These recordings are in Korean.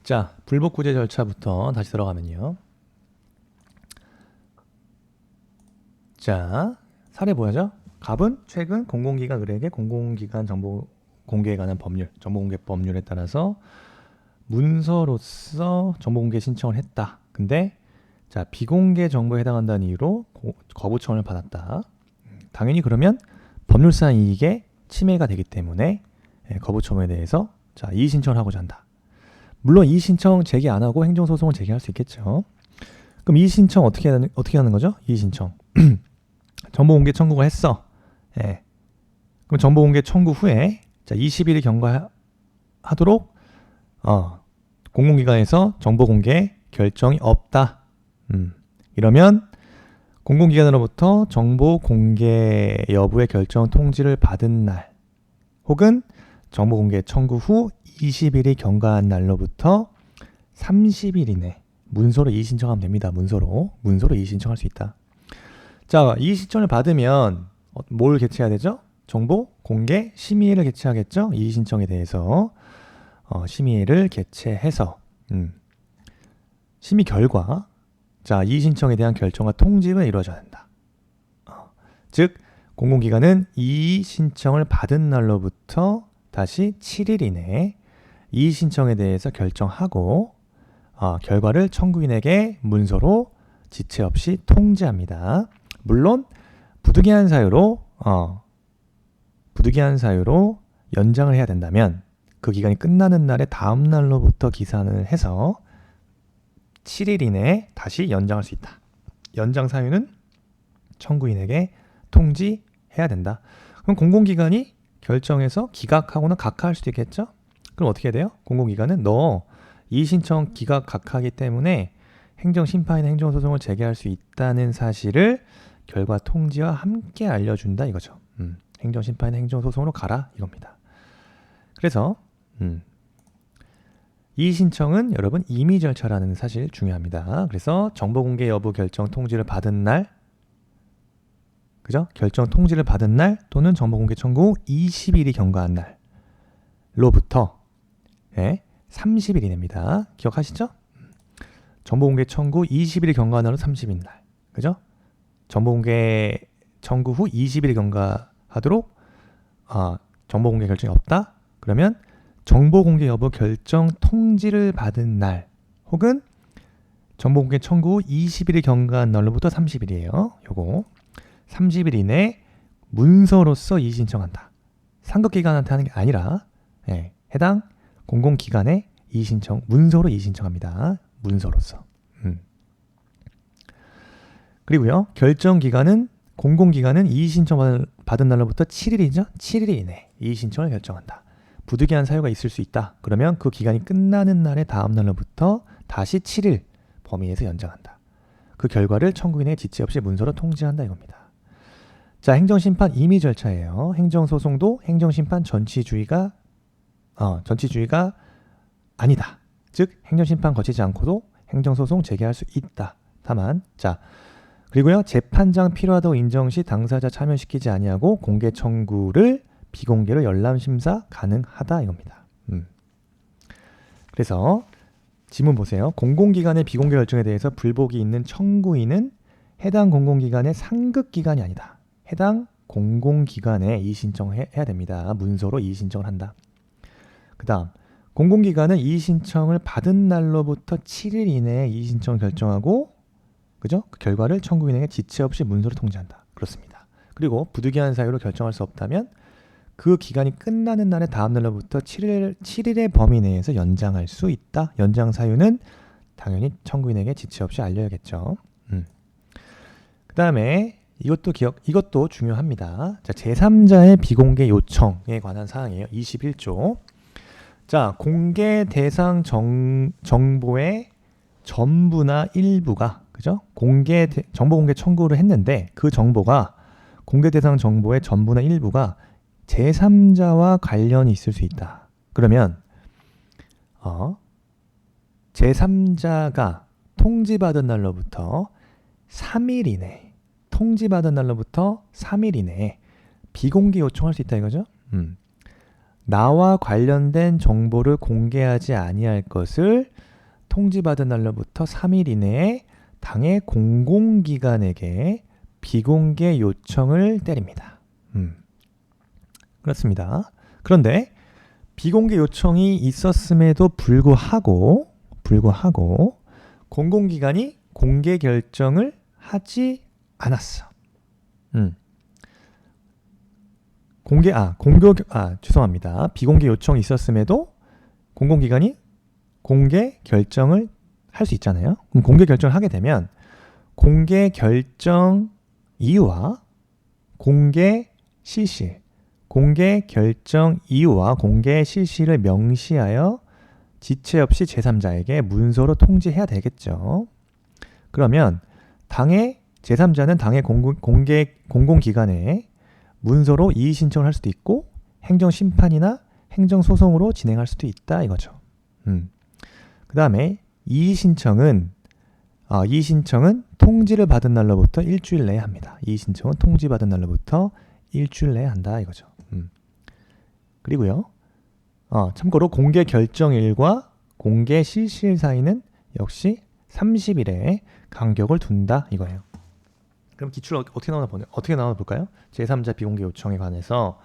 자, 불복구제 절차부터 다시 들어가면요. 자, 사례 보여죠? 갑은 최근 공공기관 을에게 공공기관 정보 공개에 관한 법률, 정보공개 법률에 따라서 문서로서 정보공개 신청을 했다. 근데 자, 비공개 정보에 해당한다는 이유로 거부청을 받았다. 당연히 그러면 법률상 이익에 침해가 되기 때문에 거부청에 대해서 자, 이의 신청을 하고자 한다. 물론 이의 신청 제기 안 하고 행정소송을 제기할 수 있겠죠. 그럼 이의 신청 어떻게 하는 거죠? 이의 신청. 정보공개 청구가 했어. 예. 그럼 정보공개 청구 후에 자, 20일이 경과하도록 공공기관에서 정보공개 결정이 없다. 이러면 공공기관으로부터 정보공개 여부의 결정 통지를 받은 날 혹은 정보공개 청구 후 20일이 경과한 날로부터 30일 이내 문서로 이의 신청하면 됩니다. 문서로 이의 신청할 수 있다. 자, 이의 신청을 받으면 뭘 개최해야 되죠? 정보 공개 심의회를 개최하겠죠? 이의 신청에 대해서 심의회를 개최해서 심의 결과 자, 이의 신청에 대한 결정과 통지가 이루어져야 된다. 즉 공공기관은 이의 신청을 받은 날로부터 다시 7일 이내에 이의 신청에 대해서 결정하고 결과를 청구인에게 문서로 지체 없이 통지합니다. 물론 부득이한 사유로 연장을 해야 된다면 그 기간이 끝나는 날의 다음 날로부터 기산을 해서 7일 이내에 다시 연장할 수 있다. 연장 사유는 청구인에게 통지해야 된다. 그럼 공공기관이 결정해서 기각하거나 각하할 수도 있겠죠? 그럼 어떻게 해야 돼요? 공공기관은 너 이의 신청 기각 각하기 때문에 행정심판이나 행정소송을 제기할 수 있다는 사실을 결과 통지와 함께 알려준다 이거죠. 행정심판이나 행정소송으로 가라 이겁니다. 그래서 이의 신청은 여러분 임의 절차라는 사실 중요합니다. 그래서 정보공개 여부 결정 통지를 받은 날, 그죠? 결정 통지를 받은 날 또는 정보공개 청구 후 20일이 경과한 날로부터 30일 이내입니다. 기억하시죠? 정보공개 청구 20일이 경과한 날로 30일 날, 그죠? 정보공개 청구 후 20일이 경과하도록 정보공개 결정이 없다? 그러면 정보공개 여부 결정 통지를 받은 날 혹은 정보공개 청구 후 20일이 경과한 날로부터 30일이에요. 요거 30일 이내에 문서로서 이의 신청한다. 상급기관한테 하는 게 아니라 해당 공공기관에 이의 신청, 문서로 이의 신청합니다. 문서로서. 그리고요. 결정기간은 공공기관은 이의 신청 받은 날로부터 7일이죠. 7일 이내 이의 신청을 결정한다. 부득이한 사유가 있을 수 있다. 그러면 그 기간이 끝나는 날의 다음 날로부터 다시 7일 범위에서 연장한다. 그 결과를 청구인에게 지체 없이 문서로 통지한다 이겁니다. 자, 행정심판 임의 절차예요. 행정소송도 행정심판 전치주의가 아니다. 즉 행정심판 거치지 않고도 행정소송 제기할 수 있다. 다만 자, 그리고요. 재판장 필요하다고 인정 시 당사자 참여시키지 아니하고 공개 청구를 비공개로 열람심사 가능하다 이겁니다. 그래서 지문 보세요. 공공기관의 비공개 결정에 대해서 불복이 있는 청구인은 해당 공공기관의 상급기관이 아니다. 해당 공공기관에 이의 신청해야 됩니다. 문서로 이의 신청을 한다. 그 다음 공공기관은 이의 신청을 받은 날로부터 7일 이내에 이의 신청을 결정하고 그죠? 그 결과를 청구인에게 지체 없이 문서로 통지한다. 그렇습니다. 그리고 부득이한 사유로 결정할 수 없다면 그 기간이 끝나는 날의 다음 날로부터 7일의 범위 내에서 연장할 수 있다. 연장 사유는 당연히 청구인에게 지체 없이 알려야겠죠. 그 다음에 이것도 중요합니다. 자, 제3자의 비공개 요청에 관한 사항이에요. 21조. 자, 공개 대상 정보의 전부나 일부가 그죠? 정보 공개 청구를 했는데 그 정보가 공개 대상 정보의 전부나 일부가 제3자와 관련이 있을 수 있다. 그러면 제3자가 통지받은 날로부터 3일 이내에 비공개 요청할 수 있다 이거죠. 나와 관련된 정보를 공개하지 아니할 것을 통지받은 날로부터 3일 이내에 당의 공공기관에게 비공개 요청을 때립니다. 그렇습니다. 그런데 비공개 요청이 있었음에도 불구하고 공공기관이 공개 결정을 하지 않았어. 죄송합니다. 비공개 요청이 있었음에도 공공기관이 공개 결정을 할 수 있잖아요. 그럼 공개 결정을 하게 되면 공개 결정 이유와 공개 실시, 공개 결정 이유와 공개 실시를 명시하여 지체 없이 제3자에게 문서로 통지해야 되겠죠. 그러면 당의 제3자는 당의 공공기관에 문서로 이의 신청을 할 수도 있고 행정심판이나 행정소송으로 진행할 수도 있다 이거죠. 그 다음에 이의 신청은 통지를 받은 날로부터 일주일 내에 합니다. 이의 신청은 통지받은 날로부터 일주일 내에 한다 이거죠. 그리고요. 참고로 공개 결정일과 공개 실시일 사이는 역시 30일의 간격을 둔다 이거예요. 그럼 기출 어떻게 나오나 볼까요? 제3자 비공개 요청에 관해서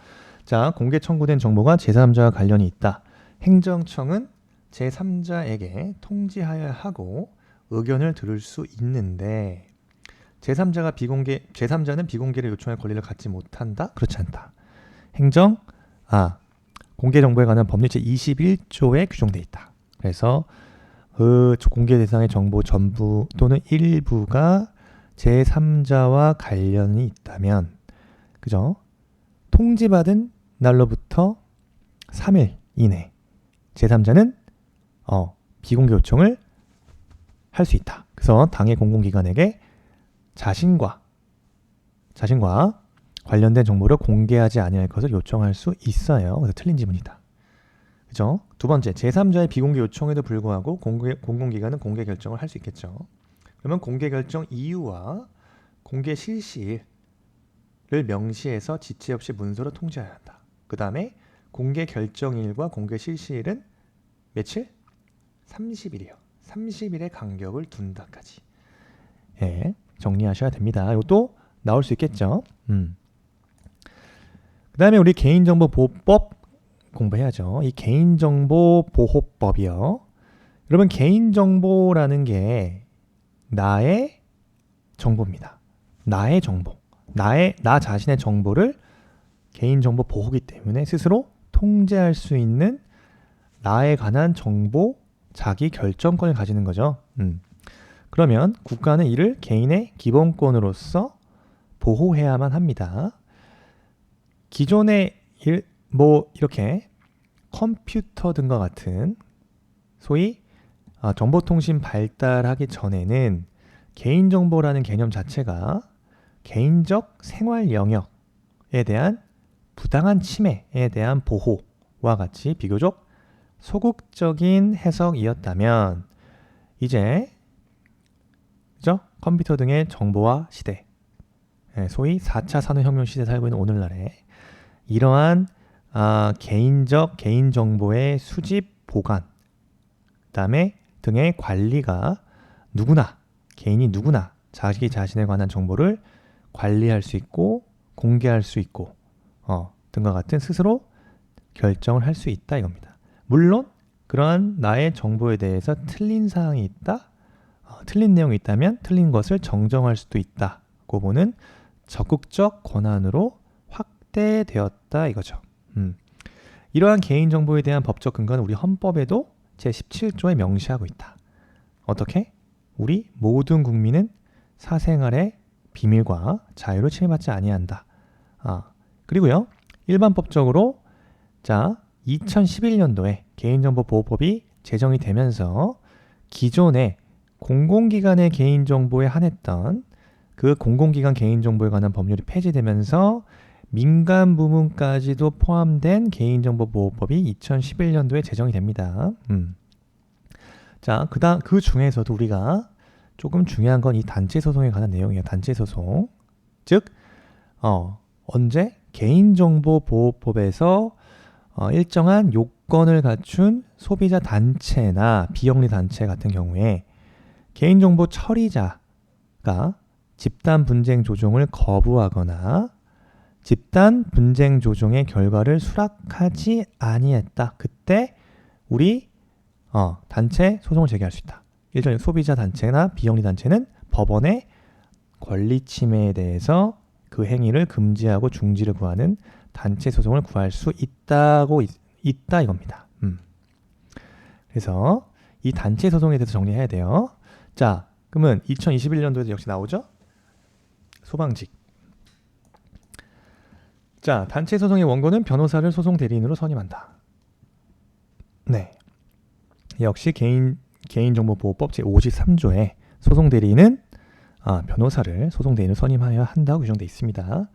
자, 공개 청구된 정보가 제3자와 관련이 있다. 행정청은 제3자에게 통지하여야 하고 의견을 들을 수 있는데 제3자는 비공개를 요청할 권리를 갖지 못한다? 그렇지 않다. 공개 정보에 관한 법률 제21조에 규정되어 있다. 그래서 그 공개 대상의 정보 전부 또는 일부가 제3자와 관련이 있다면 그죠? 통지받은 날로부터 3일 이내 제3자는 비공개 요청을 할 수 있다. 그래서 당의 공공기관에게 자신과 관련된 정보를 공개하지 아니할 것을 요청할 수 있어요. 그래서 틀린 지문이다. 그죠? 두 번째, 제3자의 비공개 요청에도 불구하고 공공기관은 공개 결정을 할 수 있겠죠. 그러면 공개 결정 이유와 공개 실시일을 명시해서 지체 없이 문서로 통지해야 한다. 그 다음에 공개 결정일과 공개 실시일은 며칠? 30일이요. 30일의 간격을 둔다까지. 예, 정리하셔야 됩니다. 이것도 나올 수 있겠죠. 그 다음에 우리 개인정보보호법 공부해야죠. 이 개인정보보호법이요. 여러분 개인정보라는 게 나의 정보입니다. 나의 정보. 나 자신의 정보를 개인정보 보호기 때문에 스스로 통제할 수 있는 나에 관한 정보 자기 결정권을 가지는 거죠. 그러면 국가는 이를 개인의 기본권으로서 보호해야만 합니다. 기존의 이렇게 컴퓨터 등과 같은 소위 정보통신 발달하기 전에는 개인정보라는 개념 자체가 개인적 생활 영역에 대한 부당한 침해에 대한 보호와 같이 비교적 소극적인 해석이었다면 이제 그죠? 컴퓨터 등의 정보화 시대, 소위 4차 산업혁명 시대에 살고 있는 오늘날에 이러한 개인정보의 수집, 보관, 그다음에 등의 관리가 개인이 누구나 자기 자신에 관한 정보를 관리할 수 있고 공개할 수 있고 등과 같은 스스로 결정을 할 수 있다 이겁니다. 물론 그러한 나의 정보에 대해서 틀린 사항이 있다, 틀린 내용이 있다면 틀린 것을 정정할 수도 있다고 보는 적극적 권한으로 확대되었다 이거죠. 이러한 개인정보에 대한 법적 근거는 우리 헌법에도 제17조에 명시하고 있다. 어떻게? 우리 모든 국민은 사생활의 비밀과 자유를 침해받지 아니한다. 그리고요. 일반법적으로 2011년도에 개인정보보호법이 제정이 되면서 기존의 공공기관의 개인정보에 한했던 그 공공기관 개인정보에 관한 법률이 폐지되면서 민간 부문까지도 포함된 개인정보보호법이 2011년도에 제정이 됩니다. 그 중에서도 우리가 조금 중요한 건 이 단체소송에 관한 내용이에요. 단체소송. 즉, 언제 개인정보보호법에서 일정한 요건을 갖춘 소비자 단체나 비영리 단체 같은 경우에 개인정보 처리자가 집단 분쟁 조정을 거부하거나 집단 분쟁 조정의 결과를 수락하지 아니했다. 그때 우리 단체 소송을 제기할 수 있다. 일종의 소비자 단체나 비영리 단체는 법원의 권리 침해에 대해서 그 행위를 금지하고 중지를 구하는 단체 소송을 구할 수 있다 이겁니다. 그래서 이 단체 소송에 대해서 정리해야 돼요. 자, 그러면 2021년도에도 역시 나오죠? 소방직. 자, 단체 소송의 원고는 변호사를 소송 대리인으로 선임한다. 네. 역시 개인정보보호법 제53조에 소송 대리인은 변호사를 소송 대리인으로 선임하여야 한다고 규정되어 있습니다.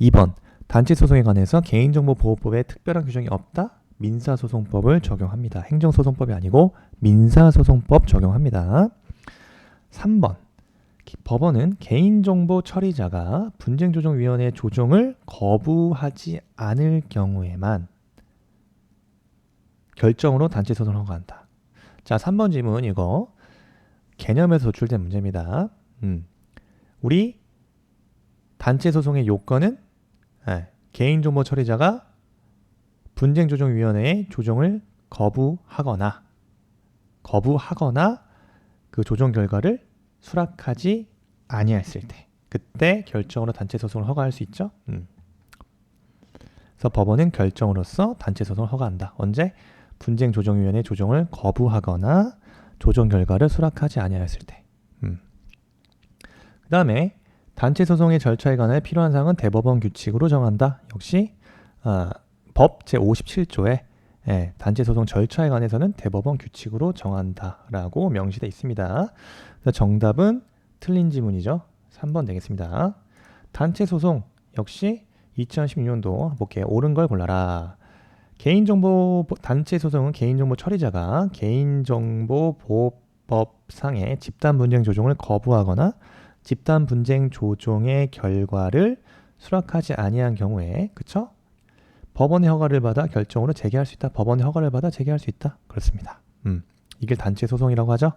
2번. 단체 소송에 관해서 개인정보보호법에 특별한 규정이 없다. 민사소송법을 적용합니다. 행정소송법이 아니고 민사소송법 적용합니다. 3번. 법원은 개인정보 처리자가 분쟁조정위원회 조정을 거부하지 않을 경우에만 결정으로 단체 소송을 허가한다. 자, 3번 질문 이거 개념에서 도출된 문제입니다. 우리 단체 소송의 요건은 개인정보 처리자가 분쟁조정위원회의 조정을 거부하거나 그 조정 결과를 수락하지 아니했을 때 그때 결정으로 단체 소송을 허가할 수 있죠. 그래서 법원은 결정으로서 단체 소송을 허가한다. 언제? 분쟁조정위원회 조정을 거부하거나 조정 결과를 수락하지 아니하였을 때. 그 다음에 단체 소송의 절차에 관해 필요한 사항은 대법원 규칙으로 정한다. 역시 법 제57조에 단체 소송 절차에 관해서는 대법원 규칙으로 정한다라고 명시되어 있습니다. 정답은 틀린 지문이죠. 3번 되겠습니다. 단체 소송 역시 2016년도 볼게요. 옳은 걸 골라라. 개인정보 단체 소송은 개인정보 처리자가 개인정보보호법상의 집단 분쟁 조정을 거부하거나 집단 분쟁 조정의 결과를 수락하지 아니한 경우에, 그쵸? 법원의 허가를 받아 결정으로 제기할 수 있다. 법원의 허가를 받아 제기할 수 있다. 그렇습니다. 이게 단체 소송이라고 하죠.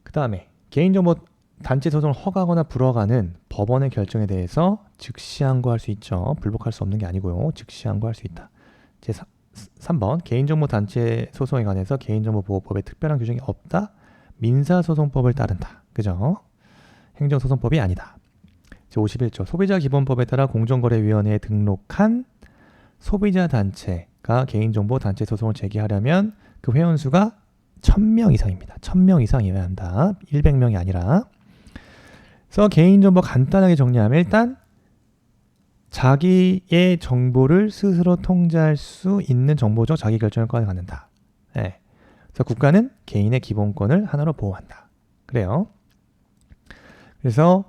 그 다음에 개인정보 단체 소송을 허가하거나 불허가는 법원의 결정에 대해서 즉시 항고할 수 있죠. 불복할 수 없는 게 아니고요. 즉시 항고할 수 있다. 제3번 개인정보 단체 소송에 관해서 개인정보보호법에 특별한 규정이 없다. 민사소송법을 따른다. 그죠? 행정소송법이 아니다. 제51조 소비자기본법에 따라 공정거래위원회에 등록한 소비자단체가 개인정보 단체 소송을 제기하려면 그 회원수가 1000명 이상입니다. 1000명 이상이어야 한다. 100명이 아니라. 그래서 개인정보 간단하게 정리하면 일단 자기의 정보를 스스로 통제할 수 있는 정보적 자기결정권을 갖는다. 네. 그래서 국가는 개인의 기본권을 하나로 보호한다. 그래요. 그래서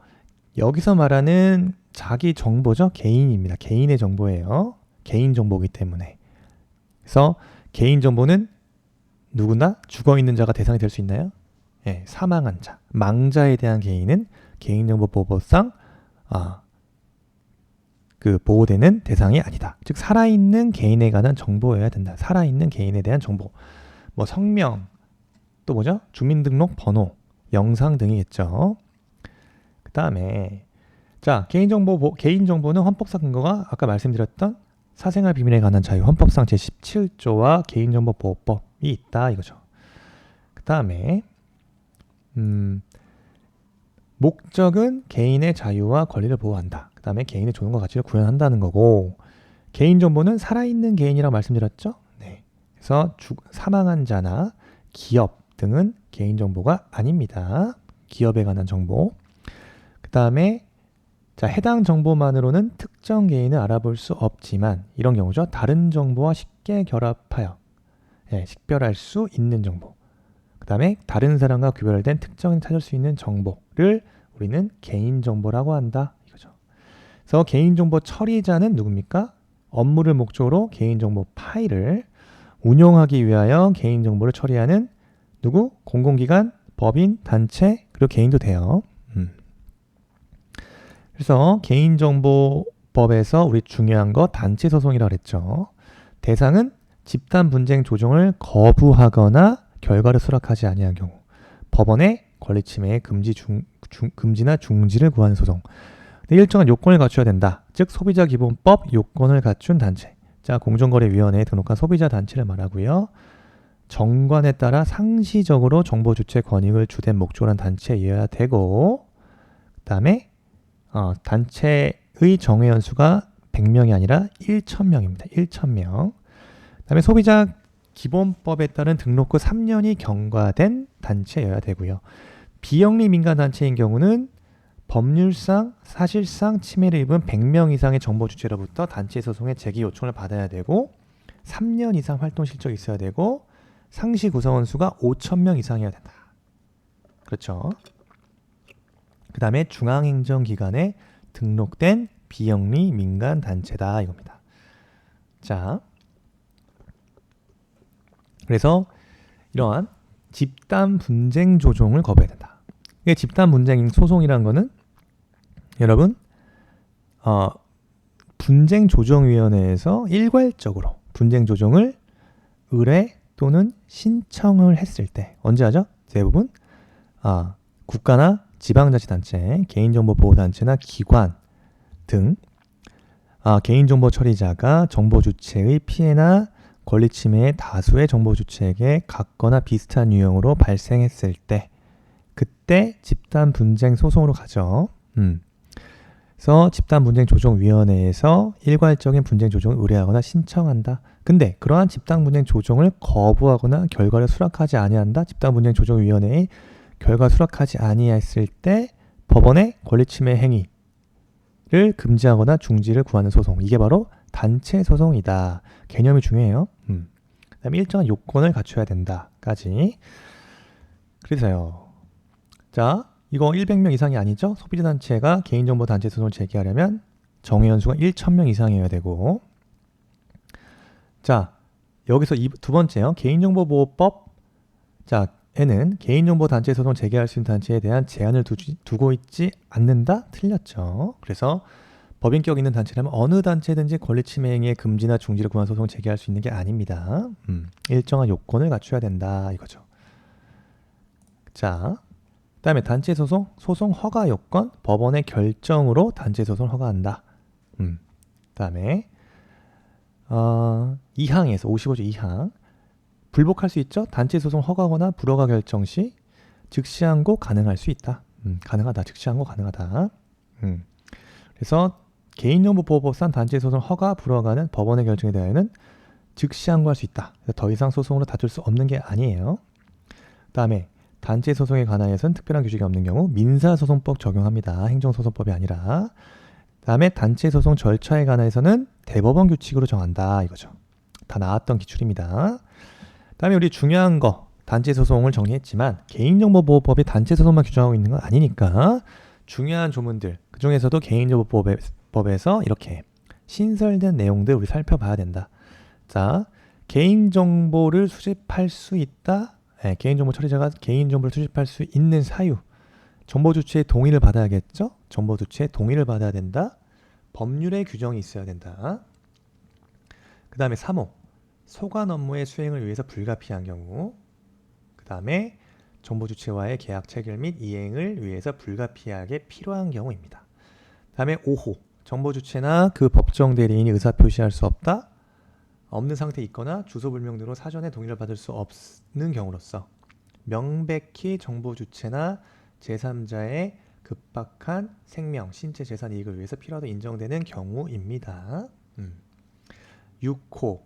여기서 말하는 자기 정보죠. 개인입니다. 개인의 정보예요. 개인 정보이기 때문에. 그래서 개인 정보는 누구나 죽어있는 자가 대상이 될 수 있나요? 네, 사망한 자. 망자에 대한 개인은 개인정보보호법상 그 보호되는 대상이 아니다. 즉 살아있는 개인에 관한 정보여야 된다. 살아있는 개인에 대한 정보. 뭐 성명, 또 뭐죠? 주민등록 번호, 영상 등이겠죠. 그 다음에 자 개인정보는 헌법상 근거가 아까 말씀드렸던 사생활 비밀에 관한 자유 헌법상 제17조와 개인정보보호법이 있다 이거죠. 그 다음에 목적은 개인의 자유와 권리를 보호한다. 그 다음에 개인의 존엄과 가치를 구현한다는 거고, 개인정보는 살아있는 개인이라고 말씀드렸죠. 네. 그래서 사망한 자나 기업 등은 개인정보가 아닙니다. 기업에 관한 정보. 그 다음에 자 해당 정보만으로는 특정 개인을 알아볼 수 없지만 이런 경우죠. 다른 정보와 쉽게 결합하여 식별할 수 있는 정보. 그 다음에 다른 사람과 구별된 특정인을 찾을 수 있는 정보를 우리는 개인정보라고 한다. 이거죠. 그래서 개인정보 처리자는 누굽니까? 업무를 목적으로 개인정보 파일을 운용하기 위하여 개인정보를 처리하는 누구? 공공기관, 법인, 단체, 그리고 개인도 돼요. 그래서 개인정보법에서 우리 중요한 거 단체 소송이라고 그랬죠. 대상은 집단 분쟁 조정을 거부하거나 결과를 수락하지 아니한 경우, 법원의 권리침해의 금지나 중지를 구하는 소송. 일정한 요건을 갖춰야 된다. 즉 소비자기본법 요건을 갖춘 단체. 자, 공정거래위원회에 등록한 소비자 단체를 말하고요. 정관에 따라 상시적으로 정보 주체 권익을 주된 목적으로 한 단체여야 되고, 그다음에 단체의 정회원 수가 100명이 아니라 1,000명입니다. 1,000명. 그다음에 소비자 기본법에 따른 등록 후 3년이 경과된 단체여야 되고요. 비영리 민간단체인 경우는 법률상 사실상 침해를 입은 100명 이상의 정보 주체로부터 단체 소송의 제기 요청을 받아야 되고 3년 이상 활동 실적이 있어야 되고 상시 구성원 수가 5,000명 이상이어야 된다. 그렇죠. 그 다음에 중앙행정기관에 등록된 비영리 민간단체다 이겁니다. 자, 그래서 이러한 집단 분쟁 조정을 거부해야 된다. 이게 집단 분쟁 소송이라는 거는 여러분 분쟁 조정위원회에서 일괄적으로 분쟁 조정을 의뢰 또는 신청을 했을 때 언제 하죠? 대부분 국가나 지방자치단체, 개인정보보호단체나 기관 등 개인정보 처리자가 정보 주체의 피해나 권리침해의 다수의 정보 주체에게 같거나 비슷한 유형으로 발생했을 때 그때 집단 분쟁 소송으로 가죠. 그래서 집단 분쟁 조정위원회에서 일괄적인 분쟁 조정을 의뢰하거나 신청한다. 근데 그러한 집단 분쟁 조정을 거부하거나 결과를 수락하지 아니한다. 집단 분쟁 조정위원회의 결과 수락하지 아니했을 때 법원의 권리침해 행위를 금지하거나 중지를 구하는 소송. 이게 바로 단체 소송이다. 개념이 중요해요. 그다음에 일정한 요건을 갖춰야 된다까지. 그래서요. 자, 이거 100명 이상이 아니죠? 소비자단체가 개인정보 단체 소송을 제기하려면 정회원 수가 1,000명 이상이어야 되고, 자, 여기서 두 번째요. 개인정보보호법 에는 개인정보 단체 소송 제기할 수 있는 단체에 대한 제한을 두고 있지 않는다? 틀렸죠. 그래서 법인격 있는 단체라면 어느 단체든지 권리침해 행위의 금지나 중지를 구한 소송을 제기할 수 있는 게 아닙니다. 일정한 요건을 갖춰야 된다 이거죠. 자, 그 다음에 단체 소송, 소송 허가 요건, 법원의 결정으로 단체 소송을 허가한다. 그 다음에 2항에서 55조 2항 불복할 수 있죠. 단체 소송 허가거나 불허가 결정 시 즉시 항고 가능할 수 있다. 가능하다. 즉시 항고 가능하다. 그래서 개인정보보호법상 단체 소송 허가 불허가는 법원의 결정에 대하여는 즉시 항고할 수 있다. 더 이상 소송으로 다툴 수 없는 게 아니에요. 그 다음에 단체 소송에 관하여서는 특별한 규칙이 없는 경우 민사소송법 적용합니다. 행정소송법이 아니라. 그 다음에 단체 소송 절차에 관해서는 대법원 규칙으로 정한다 이거죠. 다 나왔던 기출입니다. 그 다음에 우리 중요한 거 단체 소송을 정리했지만 개인정보보호법이 단체 소송만 규정하고 있는 건 아니니까 중요한 조문들 그 중에서도 개인정보법에서 이렇게 신설된 내용들 우리 살펴봐야 된다. 자, 개인정보를 수집할 수 있다. 네, 개인정보 처리자가 개인정보를 수집할 수 있는 사유. 정보 주체의 동의를 받아야겠죠? 정보 주체의 동의를 받아야 된다. 법률의 규정이 있어야 된다. 그 다음에 3호. 소관 업무의 수행을 위해서 불가피한 경우. 그 다음에 정보 주체와의 계약 체결 및 이행을 위해서 불가피하게 필요한 경우입니다. 그 다음에 5호. 정보 주체나 그 법정 대리인이 의사 표시할 수 없다. 없는 상태에 있거나 주소 불명 등으로 사전에 동의를 받을 수 없는 경우로서 명백히 정보 주체나 제3자의 급박한 생명, 신체, 재산 이익을 위해서 필요하다 인정되는 경우입니다. 6호,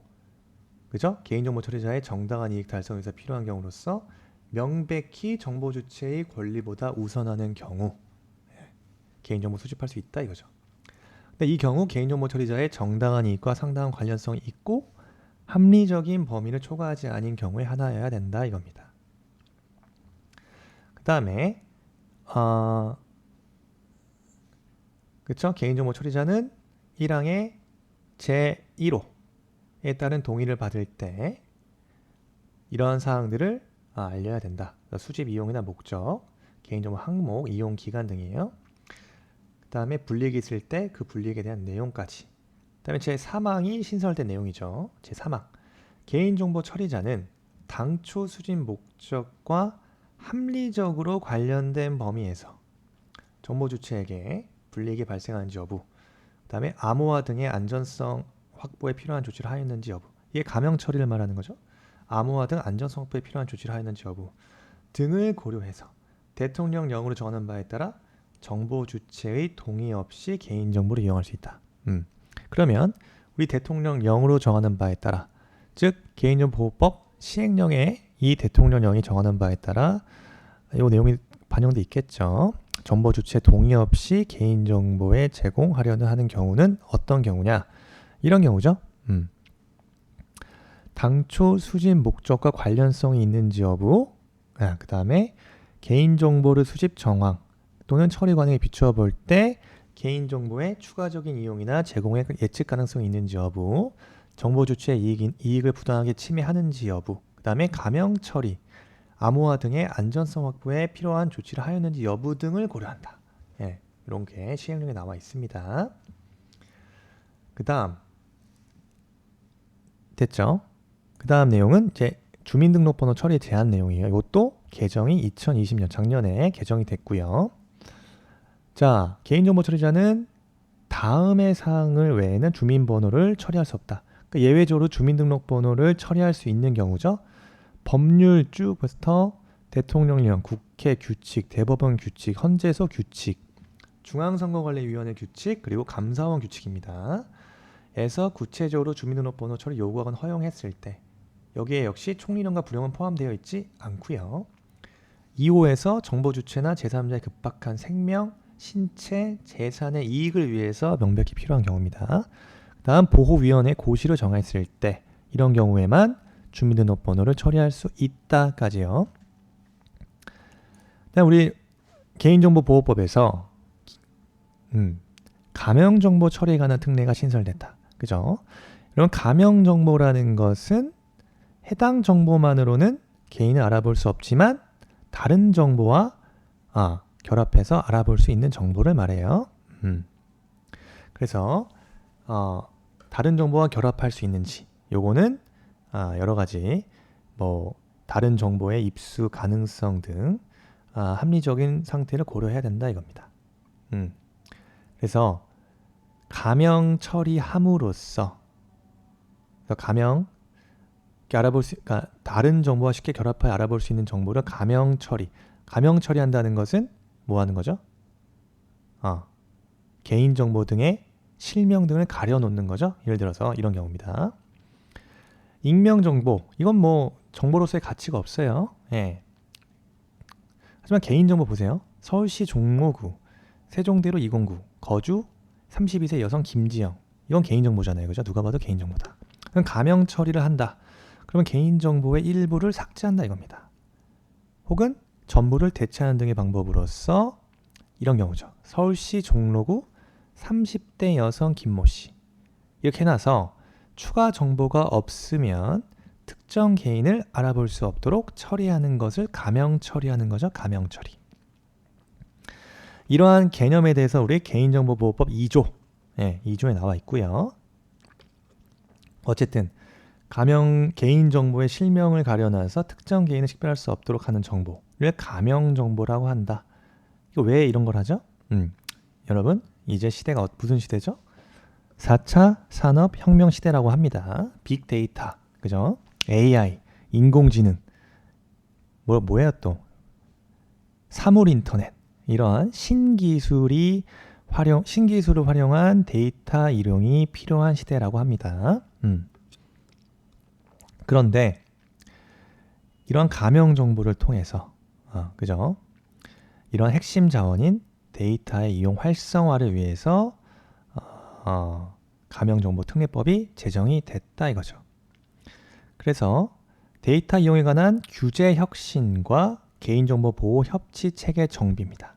그죠? 개인정보 처리자의 정당한 이익 달성에 위해서 필요한 경우로서 명백히 정보 주체의 권리보다 우선하는 경우 개인정보 수집할 수 있다 이거죠. 근데 이 경우 개인정보 처리자의 정당한 이익과 상당한 관련성이 있고 합리적인 범위를 초과하지 않은 경우에 하나여야 된다 이겁니다. 그 다음에 그쵸? 개인정보 처리자는 1항의 제1호에 따른 동의를 받을 때 이러한 사항들을 알려야 된다. 수집 이용이나 목적, 개인정보 항목, 이용 기간 등이에요. 그 다음에 불이익이 있을 때 그 불이익에 대한 내용까지 그다음에 제3항이 신설된 내용이죠. 제3항. 개인정보 처리자는 당초 수집 목적과 합리적으로 관련된 범위에서 정보 주체에게 불이익이 발생하는지 여부, 그다음에 암호화 등의 안전성 확보에 필요한 조치를 하였는지 여부. 이게 감형 처리를 말하는 거죠. 암호화 등 안전성 확보에 필요한 조치를 하였는지 여부 등을 고려해서 대통령령으로 정하는 바에 따라 정보 주체의 동의 없이 개인정보를 이용할 수 있다. 그러면 우리 대통령령으로 정하는 바에 따라, 즉 개인정보보호법 시행령에 이 대통령령이 정하는 바에 따라 이 내용이 반영돼 있겠죠. 정보 주체 동의 없이 개인정보에 제공하려는 하는 경우는 어떤 경우냐? 이런 경우죠. 당초 수집 목적과 관련성이 있는지 여부, 그 다음에 개인정보를 수집 정황 또는 처리 관행에 비추어 볼 때 개인정보의 추가적인 이용이나 제공의 예측 가능성이 있는지 여부, 정보 주체의 이익을 부당하게 침해하는지 여부, 그 다음에 감형 처리, 암호화 등의 안전성 확보에 필요한 조치를 하였는지 여부 등을 고려한다. 예, 이런 게 시행령에 나와 있습니다. 그 다음 됐죠? 그 다음 내용은 이제 주민등록번호 처리에 대한 내용이에요. 이것도 개정이 2020년 작년에 개정이 됐고요. 자, 개인정보 처리자는 다음의 사항을 외에는 주민번호를 처리할 수 없다. 그러니까 예외적으로 주민등록번호를 처리할 수 있는 경우죠. 법률 쭉부터 대통령령, 국회 규칙, 대법원 규칙, 헌재소 규칙, 중앙선거관리위원회 규칙, 그리고 감사원 규칙입니다. 에서 구체적으로 주민등록번호 처리 요구하거나 허용했을 때 여기에 역시 총리령과 부령은 포함되어 있지 않고요. 2호에서 정보 주체나 제3자의 급박한 생명, 신체, 재산의 이익을 위해서 명백히 필요한 경우입니다. 다음 보호위원회 고시를 정했을 때 이런 경우에만 주민등록번호를 처리할 수 있다까지요. 우리 개인정보보호법에서 감형정보 처리에 관한 특례가 신설됐다. 그죠? 이런 감형정보라는 것은 해당 정보만으로는 개인을 알아볼 수 없지만 다른 정보와 결합해서 알아볼 수 있는 정보를 말해요. 그래서 다른 정보와 결합할 수 있는지, 요거는 여러 가지 다른 정보의 입수 가능성 등 합리적인 상태를 고려해야 된다 이겁니다. 그래서 감형 처리함으로써 감형 그러니까 다른 정보와 쉽게 결합하여 알아볼 수 있는 정보를 감형 처리한다는 것은 뭐 하는 거죠? 개인정보 등의 실명 등을 가려놓는 거죠. 예를 들어서 이런 경우입니다. 익명정보, 이건 뭐 정보로서의 가치가 없어요. 예. 하지만 개인정보 보세요. 서울시 종로구 세종대로 209 거주 32세 여성 김지영, 이건 개인정보잖아요. 그죠? 누가 봐도 개인정보다. 그럼 감형 처리를 한다. 그러면 개인정보의 일부를 삭제한다 이겁니다. 혹은 전부를 대체하는 등의 방법으로서 이런 경우죠. 서울시 종로구 30대 여성 김모씨, 이렇게 해놔서 추가 정보가 없으면 특정 개인을 알아볼 수 없도록 처리하는 것을 감형 처리하는 거죠. 감형 처리. 이러한 개념에 대해서 우리 개인정보보호법 2조, 2조에 나와 있고요. 어쨌든 개인정보의 실명을 가려놔서 특정 개인을 식별할 수 없도록 하는 정보를 감형정보라고 한다. 이거 왜 이런 걸 하죠? 여러분, 이제 시대가 무슨 시대죠? 4차 산업혁명 시대라고 합니다. 빅데이터, 그죠? AI, 인공지능, 뭐야 또? 사물인터넷, 이러한 신기술을 활용한 데이터 이용이 필요한 시대라고 합니다. 그런데 이러한 감형 정보를 통해서 그죠? 이러한 핵심 자원인 데이터의 이용 활성화를 위해서 감형정보 특례법이 제정이 됐다 이거죠. 그래서 데이터 이용에 관한 규제 혁신과 개인정보 보호 협치 체계 정비입니다.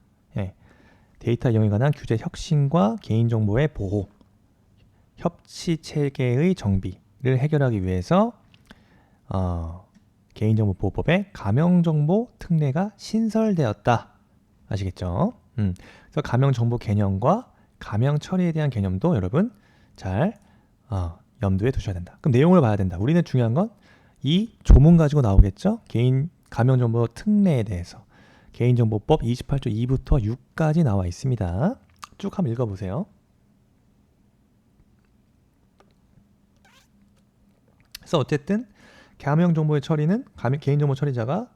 데이터 이용에 관한 규제 혁신과 개인정보의 보호 협치 체계의 정비를 해결하기 위해서 개인정보보호법에 감형정보 특례가 신설되었다. 아시겠죠? 그래서 감형정보 개념과 감형 처리에 대한 개념도 여러분 잘 염두에 두셔야 된다. 그럼 내용을 봐야 된다. 우리는 중요한 건 이 조문 가지고 나오겠죠. 개인 가명정보 특례에 대해서 개인정보법 28조 2부터 6까지 나와 있습니다. 쭉 한번 읽어보세요. 그래서 어쨌든 가명정보의 처리는 개인정보 처리자가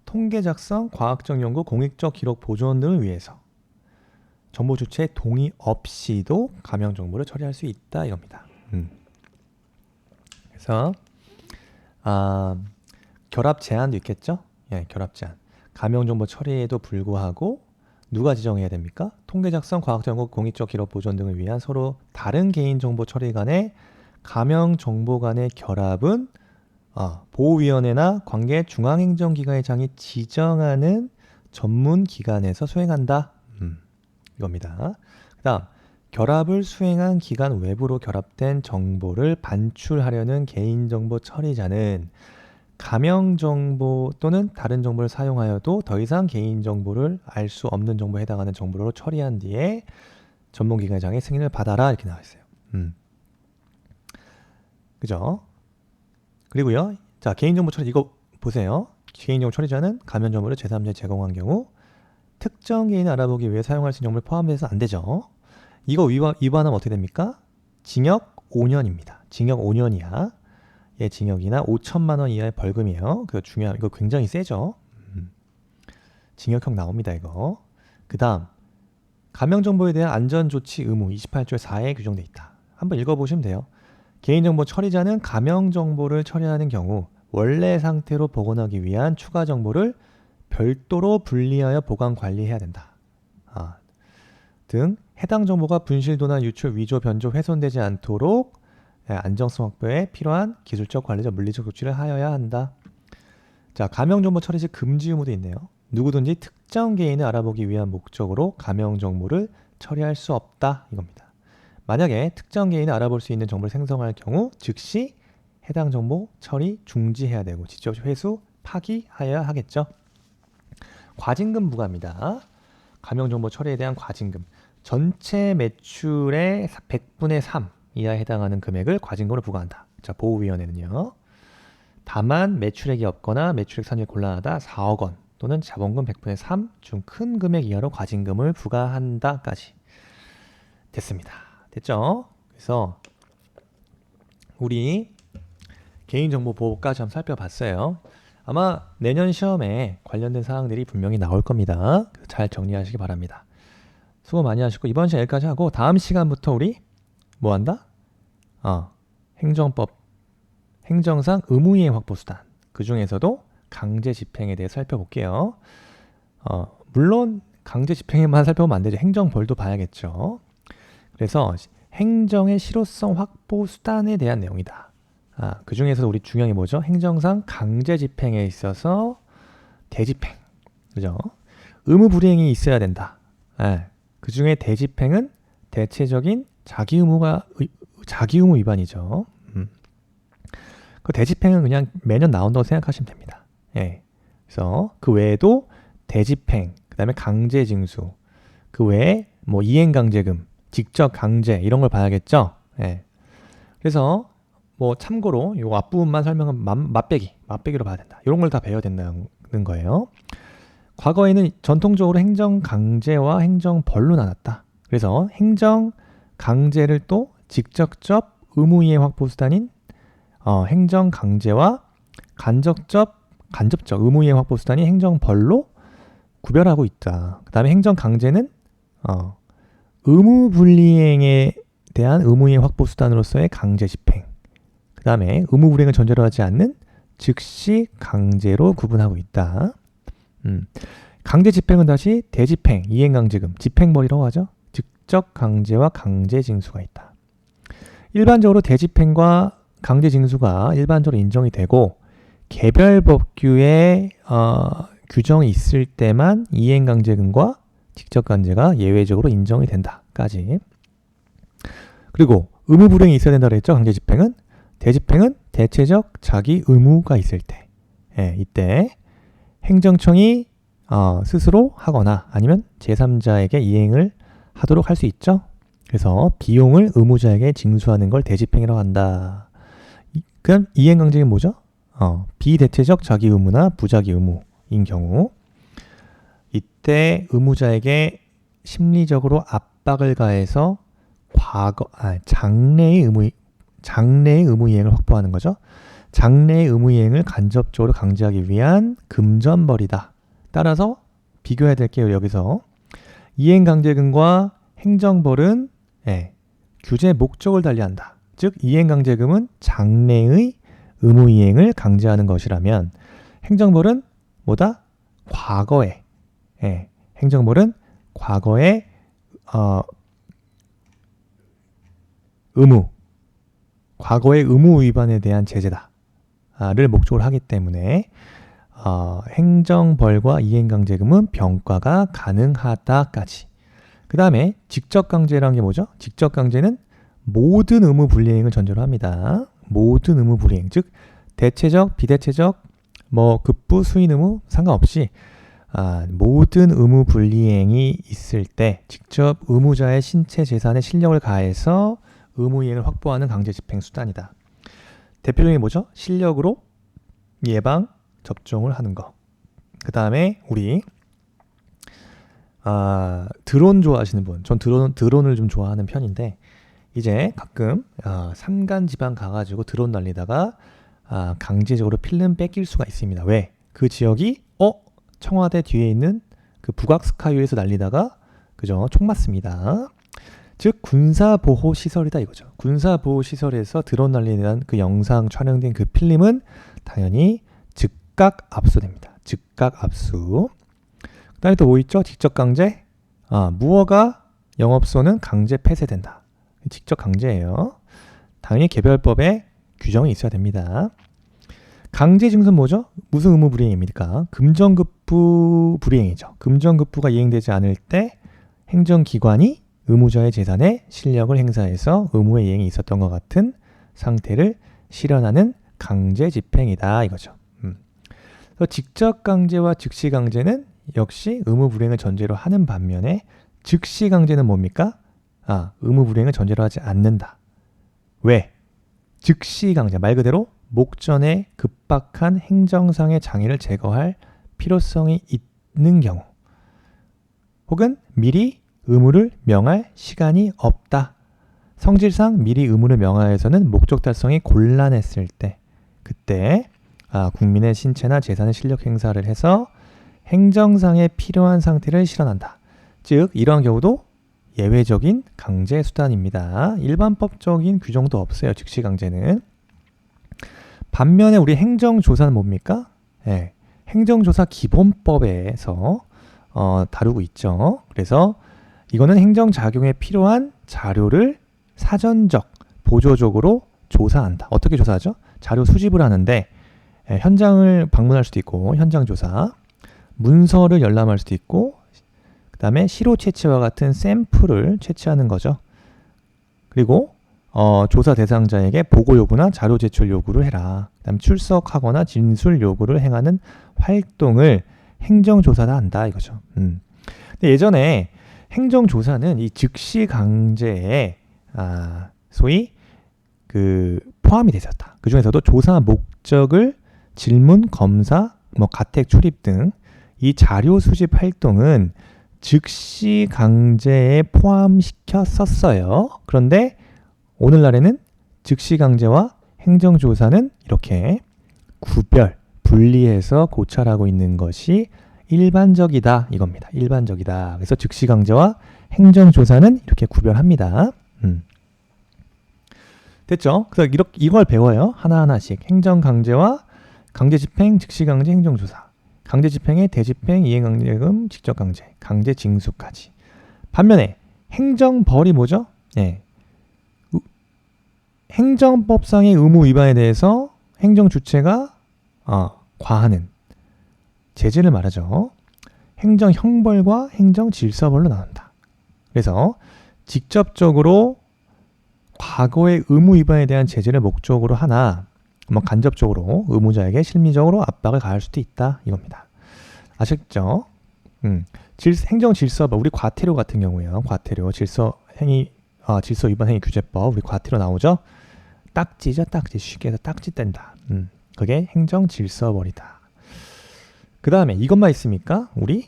통계 작성, 과학적 연구, 공익적 기록 보존 등을 위해서 정보 주체의 동의 없이도 가명정보를 처리할 수 있다 이겁니다. 그래서 결합 제한도 있겠죠? 예, 결합 제한. 가명정보 처리에도 불구하고 누가 지정해야 됩니까? 통계 작성, 과학적 연구, 공익적 기록 보존 등을 위한 서로 다른 개인정보 처리 간의 가명정보 간의 결합은 보호위원회나 관계 중앙행정기관장이 지정하는 전문기관에서 수행한다. 이겁니다. 그 다음 결합을 수행한 기관 외부로 결합된 정보를 반출하려는 개인정보 처리자는 가명정보 또는 다른 정보를 사용하여도 더 이상 개인정보를 알 수 없는 정보에 해당하는 정보로 처리한 뒤에 전문기관장의 승인을 받아라 이렇게 나와 있어요. 그죠? 그리고요. 자, 개인정보 처리 이거 보세요. 개인정보 처리자는 가명정보를 제3자에 제공한 경우 특정 개인을 알아보기 위해 사용할 수 있는 정보를 포함해서 안 되죠. 이거 위반하면 어떻게 됩니까? 징역 5년입니다. 징역 5년이야. 예, 징역이나 5천만 원 이하의 벌금이에요. 그거 중요한, 이거 굉장히 세죠. 징역형 나옵니다, 이거. 그 다음, 가명정보에 대한 안전조치 의무 28조 4에 규정돼 있다. 한번 읽어보시면 돼요. 개인정보 처리자는 가명정보를 처리하는 경우 원래 상태로 복원하기 위한 추가 정보를 별도로 분리하여 보관 관리해야 된다. 등 해당 정보가 분실도나 유출, 위조, 변조, 훼손되지 않도록 안정성 확보에 필요한 기술적, 관리적, 물리적 조치를 하여야 한다. 자, 가명정보 처리 시 금지 의무도 있네요. 누구든지 특정 개인을 알아보기 위한 목적으로 가명정보를 처리할 수 없다 이겁니다. 만약에 특정 개인을 알아볼 수 있는 정보를 생성할 경우 즉시 해당 정보 처리 중지해야 되고 직접 회수, 파기하여야 하겠죠. 과징금 부과입니다. 가명정보 처리에 대한 과징금. 전체 매출의 100분의 3 이하에 해당하는 금액을 과징금으로 부과한다. 자, 보호위원회는요. 다만 매출액이 없거나 매출액 산출이 곤란하다 4억 원 또는 자본금 100분의 3 중 큰 금액 이하로 과징금을 부과한다까지 됐습니다. 됐죠? 그래서 우리 개인정보보호까지 한번 살펴봤어요. 아마 내년 시험에 관련된 사항들이 분명히 나올 겁니다. 잘 정리하시기 바랍니다. 수고 많이 하시고 이번 시간 여기까지 하고 다음 시간부터 우리 뭐 한다? 행정법, 행정상 의무이행 확보수단 그 중에서도 강제 집행에 대해 살펴볼게요. 물론 강제 집행에만 살펴보면 안 되죠. 행정벌도 봐야겠죠. 그래서 행정의 실효성 확보 수단에 대한 내용이다. 그 중에서도 우리 중요한 게 뭐죠? 행정상 강제 집행에 있어서 대집행, 그죠? 의무 불이행이 있어야 된다. 그 중에 대집행은 대체적인 자기 의무 위반이죠. 그 대집행은 그냥 매년 나온다고 생각하시면 됩니다. 예. 그래서 그 외에도 대집행, 그다음에 강제징수, 그 외에 뭐 이행강제금, 직접 강제 이런 걸 봐야겠죠. 예. 그래서 뭐 참고로 요 앞부분만 설명은 맛배기로 봐야 된다. 이런 걸 다 배워야 된다는 거예요. 과거에는 전통적으로 행정강제와 행정벌로 나눴다. 그래서 행정강제를 또 직접적 의무이행 확보수단인 행정강제와 간접적 의무이행 확보수단인 행정벌로 구별하고 있다. 그 다음에 행정강제는 의무불이행에 대한 의무이행 확보수단으로서의 강제집행, 그 다음에 의무불이행을 전제로 하지 않는 즉시 강제로 구분하고 있다. 강제집행은 다시 대집행, 이행강제금, 집행벌이라고 하죠. 직접 강제와 강제징수가 있다. 일반적으로 대집행과 강제징수가 일반적으로 인정이 되고 개별법규에 규정이 있을 때만 이행강제금과 직접강제가 예외적으로 인정이 된다까지. 그리고 의무불이행이 있어야 된다고 했죠. 강제집행은. 대집행은 대체적 자기 의무가 있을 때, 이때 행정청이 스스로 하거나 아니면 제3자에게 이행을 하도록 할 수 있죠. 그래서 비용을 의무자에게 징수하는 걸 대집행이라고 한다. 그럼 이행강제는 뭐죠? 비대체적 자기 의무나 부자기 의무인 경우 이때 의무자에게 심리적으로 압박을 가해서 장래의 의무 이행을 확보하는 거죠. 장래의 의무 이행을 간접적으로 강제하기 위한 금전벌이다. 따라서 비교해야 될 게 여기서 이행강제금과 행정벌은 규제 목적을 달리한다. 즉 이행강제금은 장래의 의무 이행을 강제하는 것이라면 행정벌은 뭐다? 과거에 행정벌은 과거의 과거의 의무 위반에 대한 제재다를 목적으로 하기 때문에 행정벌과 이행강제금은 병과가 가능하다까지. 그 다음에 직접강제라는 게 뭐죠? 직접강제는 모든 의무 불이행을 전제로 합니다. 모든 의무 불이행, 즉 대체적, 비대체적, 급부, 수인 의무 상관없이 모든 의무 불이행이 있을 때 직접 의무자의 신체 재산에 실력을 가해서 의무 이행을 확보하는 강제 집행 수단이다. 대표적인 게 뭐죠? 실력으로 예방 접종을 하는 거. 그 다음에 우리 드론 좋아하시는 분, 전 드론을 좀 좋아하는 편인데 이제 가끔 산간지방 가가지고 드론 날리다가 강제적으로 필름 뺏길 수가 있습니다. 왜? 그 지역이 청와대 뒤에 있는 그 북악스카이에서 날리다가 그죠? 총 맞습니다. 즉 군사보호시설이다 이거죠. 군사보호시설에서 드론 날리는 그 영상 촬영된 그 필름은 당연히 즉각 압수됩니다. 즉각 압수. 그 다음에 또 뭐 있죠? 직접강제. 무허가 영업소는 강제 폐쇄된다. 직접 강제예요. 당연히 개별법에 규정이 있어야 됩니다. 강제징수는 뭐죠? 무슨 의무 불이행입니까? 금전급부 불이행이죠. 금전급부가 이행되지 않을 때 행정기관이 의무자의 재산에 실력을 행사해서 의무의 이행이 있었던 것 같은 상태를 실현하는 강제집행이다 이거죠. 그래서 직접강제와 즉시강제는 역시 의무 불이행을 전제로 하는 반면에 즉시강제는 뭡니까? 의무 불이행을 전제로 하지 않는다. 왜? 즉시강제, 말 그대로 목전에 급박한 행정상의 장애를 제거할 필요성이 있는 경우 혹은 미리 의무를 명할 시간이 없다. 성질상 미리 의무를 명하여서는 목적 달성이 곤란했을 때 그때 국민의 신체나 재산의 실력 행사를 해서 행정상에 필요한 상태를 실현한다. 즉 이러한 경우도 예외적인 강제 수단입니다. 일반법적인 규정도 없어요. 즉시강제는. 반면에 우리 행정조사는 뭡니까? 행정조사 기본법에서 다루고 있죠. 그래서 이거는 행정작용에 필요한 자료를 사전적, 보조적으로 조사한다. 어떻게 조사하죠? 자료 수집을 하는데 현장을 방문할 수도 있고 현장조사, 문서를 열람할 수도 있고 그 다음에 시로 채취와 같은 샘플을 채취하는 거죠. 그리고 조사 대상자에게 보고 요구나 자료 제출 요구를 해라. 그 다음에 출석하거나 진술 요구를 행하는 활동을 행정조사다 한다 이거죠. 근데 예전에 행정조사는 이 즉시 강제에 소위 그 포함이 되었다. 그 중에서도 조사 목적을 질문, 검사, 가택 출입 등 이 자료 수집 활동은 즉시 강제에 포함시켰었어요. 그런데 오늘날에는 즉시 강제와 행정조사는 이렇게 분리해서 고찰하고 있는 것이 일반적이다 이겁니다. 일반적이다. 그래서 즉시 강제와 행정조사는 이렇게 구별합니다. 됐죠? 그래서 이걸 배워요. 하나하나씩. 행정강제와 강제집행, 즉시강제, 행정조사. 강제집행의 대집행, 이행강제금, 직접강제, 강제징수까지. 반면에 행정벌이 뭐죠? 행정법상의 의무 위반에 대해서 행정주체가 과하는 제재를 말하죠. 행정형벌과 행정질서벌로 나눈다. 그래서 직접적으로 과거의 의무 위반에 대한 제재를 목적으로 하나 간접적으로 의무자에게 실미적으로 압박을 가할 수도 있다 이겁니다. 아셨죠? 행정질서벌, 우리 과태료 같은 경우에요. 과태료, 질서 행위 질서 위반 행위 규제법 우리 과태료 나오죠. 딱지죠, 딱지. 쉽게 해서 딱지 뗀다. 그게 행정 질서벌이다. 그 다음에 이것만 있습니까? 우리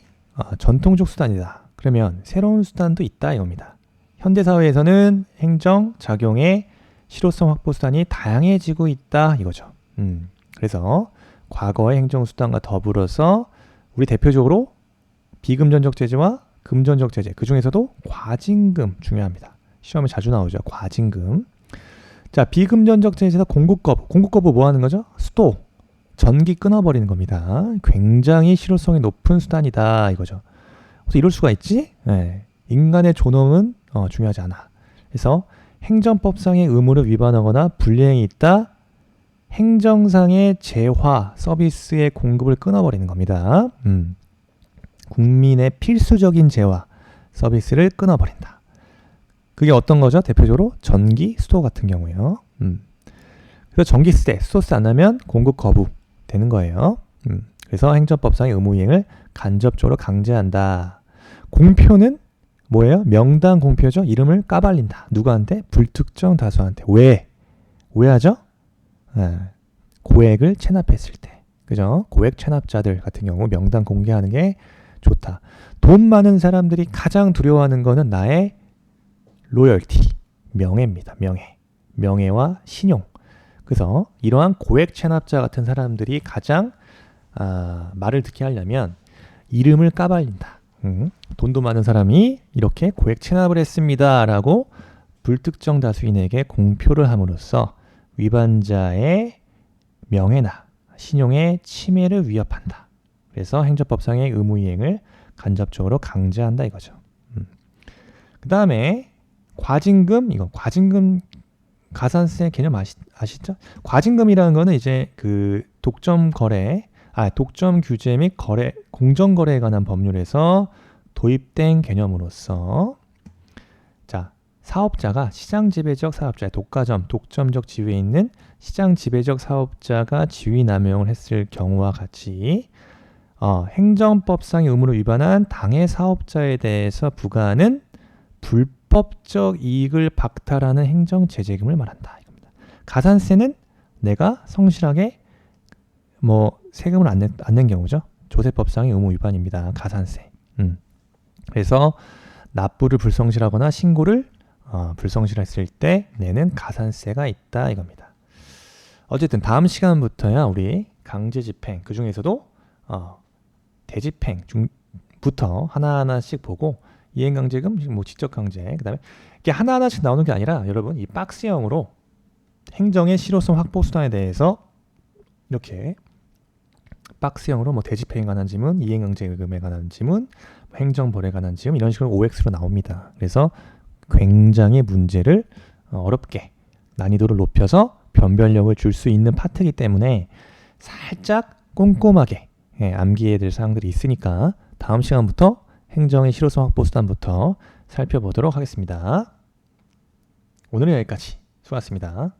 전통적 수단이다. 그러면 새로운 수단도 있다 이겁니다. 현대사회에서는 행정 작용의 실효성 확보 수단이 다양해지고 있다 이거죠. 그래서 과거의 행정수단과 더불어서 우리 대표적으로 비금전적 제재와 금전적 제재, 그 중에서도 과징금 중요합니다. 시험에 자주 나오죠. 과징금. 자, 비금전적 제재에서 공급거부. 공급거부 뭐 하는 거죠? 수도, 전기 끊어버리는 겁니다. 굉장히 실효성이 높은 수단이다 이거죠. 그래서 이럴 수가 있지? 네. 인간의 존엄은 중요하지 않아. 그래서 행정법상의 의무를 위반하거나 불이행이 있다. 행정상의 재화, 서비스의 공급을 끊어버리는 겁니다. 국민의 필수적인 재화, 서비스를 끊어버린다. 그게 어떤 거죠? 대표적으로 전기, 수도 같은 경우에요. 그래서 전기세, 수도세 안 나면 공급 거부 되는 거예요. 그래서 행정법상의 의무이행을 간접적으로 강제한다. 공표는 뭐예요? 명당 공표죠. 이름을 까발린다. 누구한테? 불특정 다수한테. 왜? 왜 하죠? 고액을 체납했을 때. 그죠? 고액 체납자들 같은 경우 명단 공개하는 게 좋다. 돈 많은 사람들이 가장 두려워하는 거는 나의 로열티, 명예입니다. 명예와 신용. 그래서 이러한 고액 체납자 같은 사람들이 가장 말을 듣게 하려면 이름을 까발린다. 돈도 많은 사람이 이렇게 고액 체납을 했습니다 라고 불특정 다수인에게 공표를 함으로써 위반자의 명예나 신용의 침해를 위협한다. 그래서 행정법상의 의무이행을 간접적으로 강제한다 이거죠. 그 다음에 과징금, 이거 과징금 가산세 개념 아시죠? 과징금이라는 거는 이제 그 독점 규제 및 공정거래에 관한 법률에서 도입된 개념으로서 자, 사업자가 시장지배적 사업자, 독점적 지위에 있는 시장지배적 사업자가 지위 남용을 했을 경우와 같이 행정법상의 의무를 위반한 당해 사업자에 대해서 부과하는 불법적 이익을 박탈하는 행정제재금을 말한다. 이겁니다. 가산세는 내가 성실하게 세금을 안 낸 경우죠. 조세법상의 의무 위반입니다. 가산세. 그래서 납부를 불성실하거나 신고를 불성실했을 때 내는 가산세가 있다 이겁니다. 어쨌든 다음 시간부터야 우리 강제집행, 그 중에서도 대집행부터 하나하나씩 보고 이행강제금, 지적강제, 그 다음에 이게 하나하나씩 나오는 게 아니라 여러분 이 박스형으로 행정의 실효성 확보 수단에 대해서 이렇게 박스형으로 대집행에 관한 지문, 이행강제금에 관한 지문, 행정벌에 관한 지문 이런 식으로 OX로 나옵니다. 그래서 굉장히 문제를 어렵게 난이도를 높여서 변별력을 줄 수 있는 파트이기 때문에 살짝 꼼꼼하게 암기해야 될 사항들이 있으니까 다음 시간부터 행정의 실효성 확보 수단부터 살펴보도록 하겠습니다. 오늘은 여기까지. 수고하셨습니다.